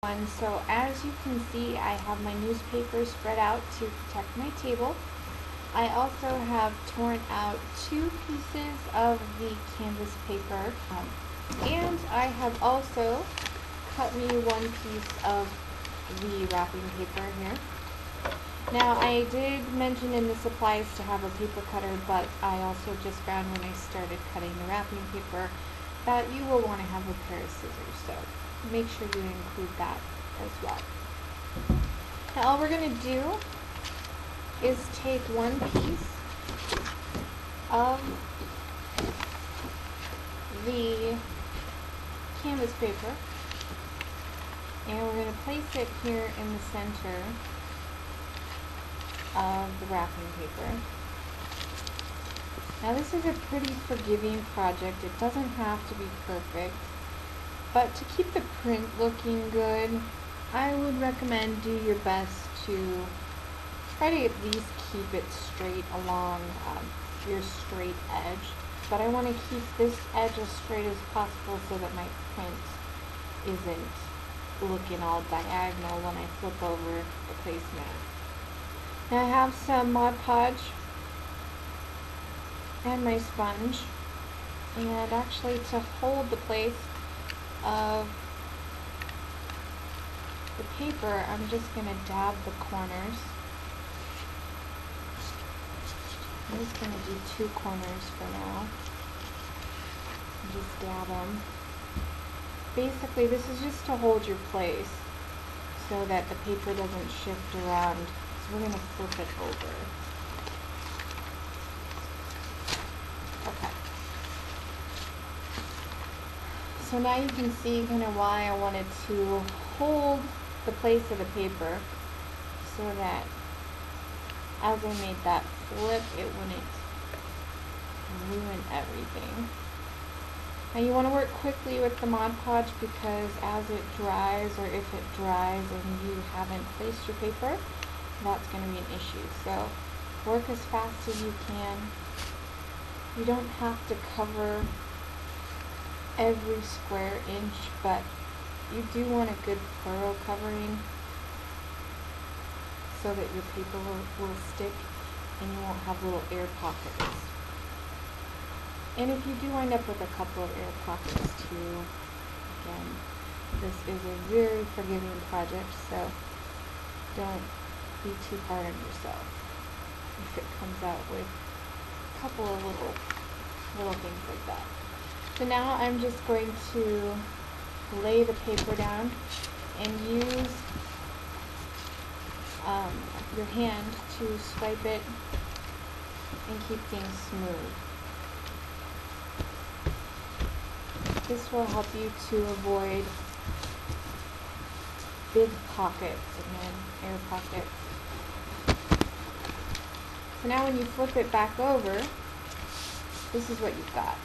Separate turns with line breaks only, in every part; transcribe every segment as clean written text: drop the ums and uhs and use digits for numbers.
So as you can see, I have my newspaper spread out to protect my table. I also have torn out 2 pieces of the canvas paper, and I have also cut me 1 piece of the wrapping paper here. Now, I did mention in the supplies to have a paper cutter, but I also just found when I started cutting the wrapping paper that you will want to have a pair of scissors, so make sure you include that as well. Now, all we're going to do is take 1 piece of the canvas paper and we're going to place it here in the center of the wrapping paper. Now, this is a pretty forgiving project. It doesn't have to be perfect, but to keep the print looking good, I would recommend do your best to try to at least keep it straight along your straight edge. But I want to keep this edge as straight as possible so that my print isn't looking all diagonal when I flip over the placemat. Now I have some Mod Podge and my sponge, and actually to hold the place of the paper, I'm just going to dab the corners. I'm just going to do 2 corners for now. And just dab them. Basically, this is just to hold your place so that the paper doesn't shift around. So we're going to flip it over. Okay. So now you can see kind of why I wanted to hold the place of the paper so that as I made that flip, it wouldn't ruin everything. Now you want to work quickly with the Mod Podge because as it dries, or if it dries and you haven't placed your paper, that's going to be an issue. So work as fast as you can. You don't have to cover every square inch, but you do want a good thorough covering so that your paper will stick and you won't have little air pockets. And if you do wind up with a couple of air pockets too, again, this is a very forgiving project, so don't be too hard on yourself if it comes out with a couple of little things like that. So now I'm just going to lay the paper down and use your hand to swipe it and keep things smooth. This will help you to avoid big pockets and air pockets. So now when you flip it back over, this is what you've got.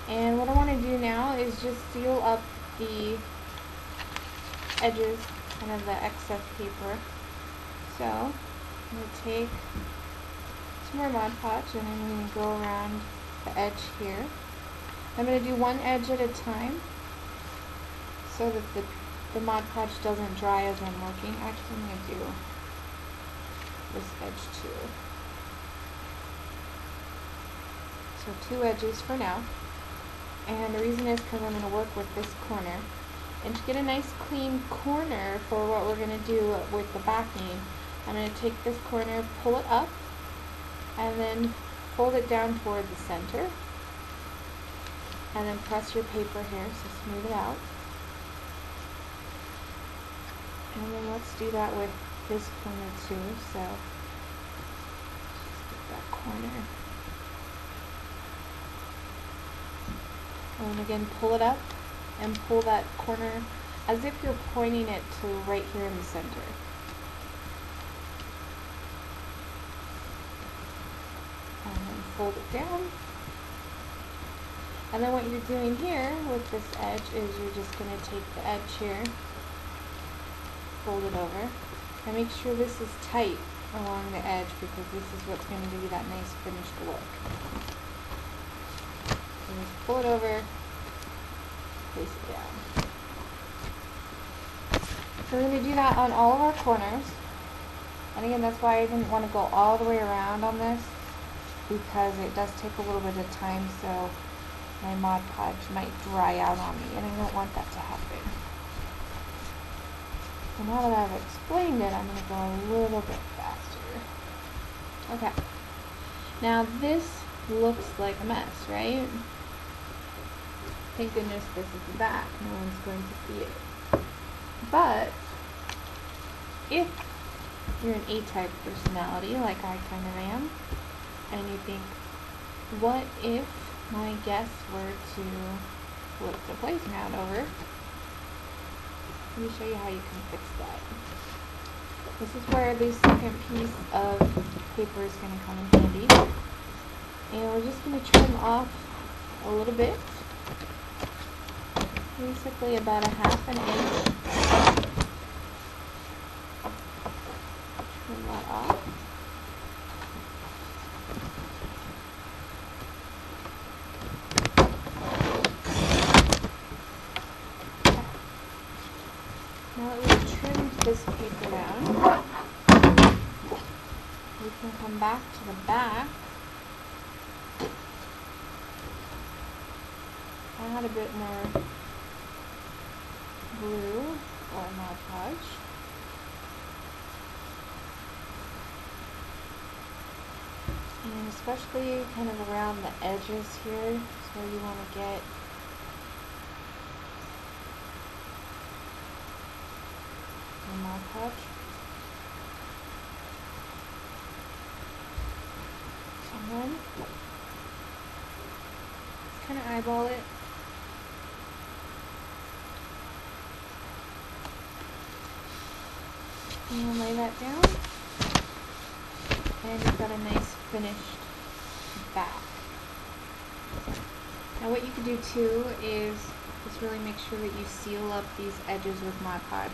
And what I want to do now is just seal up the edges, kind of the excess paper. So I'm going to take some more Mod Podge and I'm going to go around the edge here. I'm going to do one edge at a time so that the Mod Podge doesn't dry as I'm working. Actually, I'm going to do this edge too. So 2 edges for now. And the reason is because I'm going to work with this corner. And to get a nice clean corner for what we're going to do with the backing, I'm going to take this corner, pull it up, and then fold it down toward the center. And then press your paper here, so smooth it out. And then let's do that with this corner too. So just get that corner. And again, pull it up and pull that corner as if you're pointing it to right here in the center. And then fold it down. And then what you're doing here with this edge is you're just going to take the edge here, fold it over, and make sure this is tight along the edge because this is what's going to give you that nice finished look. So just pull it over, place it down. So we're going to do that on all of our corners. And again, that's why I didn't want to go all the way around on this, because it does take a little bit of time, so my Mod Podge might dry out on me, and I don't want that to happen. So now that I've explained it, I'm going to go a little bit faster. Okay. Now this looks like a mess, right? Thank goodness this is the back. No one's going to see it. But if you're an A-type personality, like I kind of am, and you think, what if my guests were to flip the placemat over? Let me show you how you can fix that. This is where the second piece of paper is going to come in handy. And we're just going to trim off a little bit. Basically about a ½ inch. Trim that off. Now that we've trimmed this paper down, we can come back to the back. Add a bit more glue or Mod Podge. And especially kind of around the edges here is where you want to get your Mod Podge. And then just kind of eyeball it. And lay that down, and you've got a nice finished back. Now what you could do too is just really make sure that you seal up these edges with Mod Podge.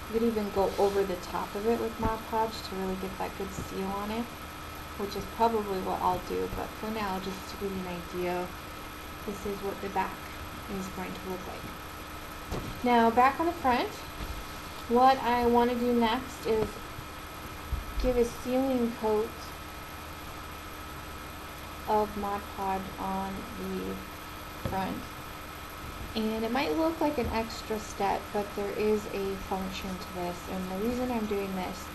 You could even go over the top of it with Mod Podge to really get that good seal on it, which is probably what I'll do, but for now, just to give you an idea, this is what the back is going to look like. Now back on the front, what I want to do next is give a sealing coat of Mod Podge on the front. And it might look like an extra step, but there is a function to this. And the reason I'm doing this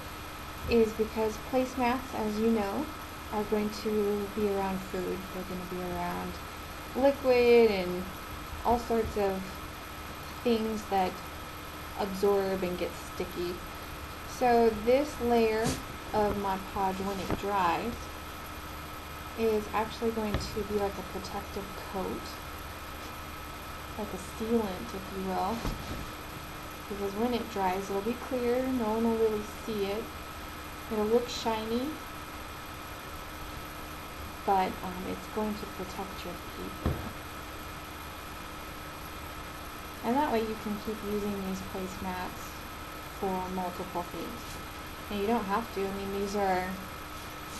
is because placemats, as you know, are going to be around food. They're going to be around liquid and all sorts of things that absorb and get sticky. So this layer of Mod Podge, when it dries, is actually going to be like a protective coat, like a sealant, if you will, because when it dries, it'll be clear, no one will really see it, it'll look shiny, but it's going to protect your paper. And that way you can keep using these placemats for multiple things. And you don't have to. I mean, these are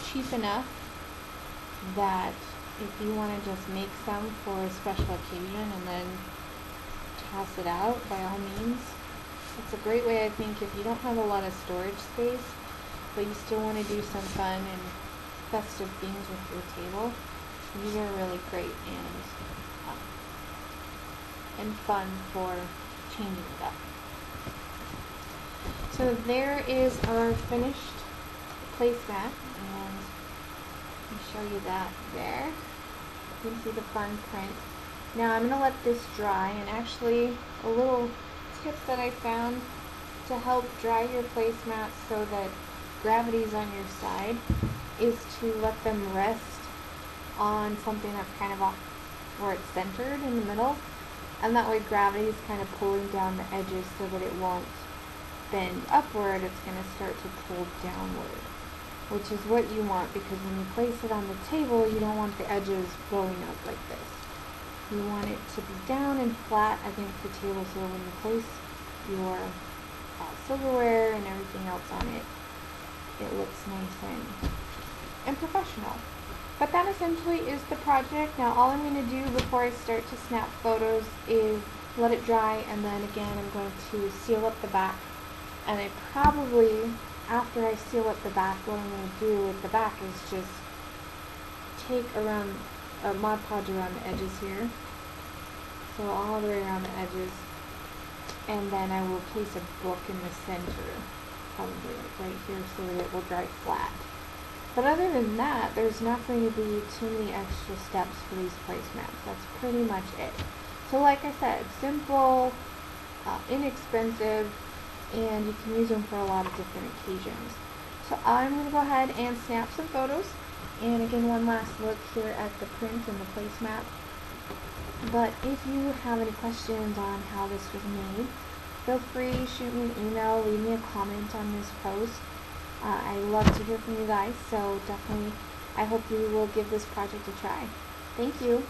cheap enough that if you want to just make some for a special occasion and then toss it out, by all means. It's a great way, I think, if you don't have a lot of storage space, but you still want to do some fun and festive things with your table. These are really great and fun for changing it up. So there is our finished placemat, and let me show you that there. You can see the fun print. Now I'm going to let this dry, and actually a little tip that I found to help dry your placemats so that gravity's on your side is to let them rest on something that's kind of off where it's centered in the middle, and that way gravity is kind of pulling down the edges so that it won't bend upward. It's going to start to pull downward, which is what you want, because when you place it on the table, you don't want the edges blowing up like this. You want it to be down and flat against the table, so when you place your silverware and everything else on it, it looks nice and professional. But that essentially is the project. Now all I'm going to do before I start to snap photos is let it dry, and then again I'm going to seal up the back. And I probably, after I seal up the back, what I'm going to do with the back is just take around Mod Podge around the edges here, so all the way around the edges, and then I will place a book in the center, probably like right here, so that it will dry flat. But other than that, there's not going to be too many extra steps for these placemats. That's pretty much it. So like I said, simple, inexpensive, and you can use them for a lot of different occasions. So I'm going to go ahead and snap some photos. And again, one last look here at the print and the placemat. But if you have any questions on how this was made, feel free to shoot me an email, leave me a comment on this post. I love to hear from you guys, so definitely I hope you will give this project a try. Thank you.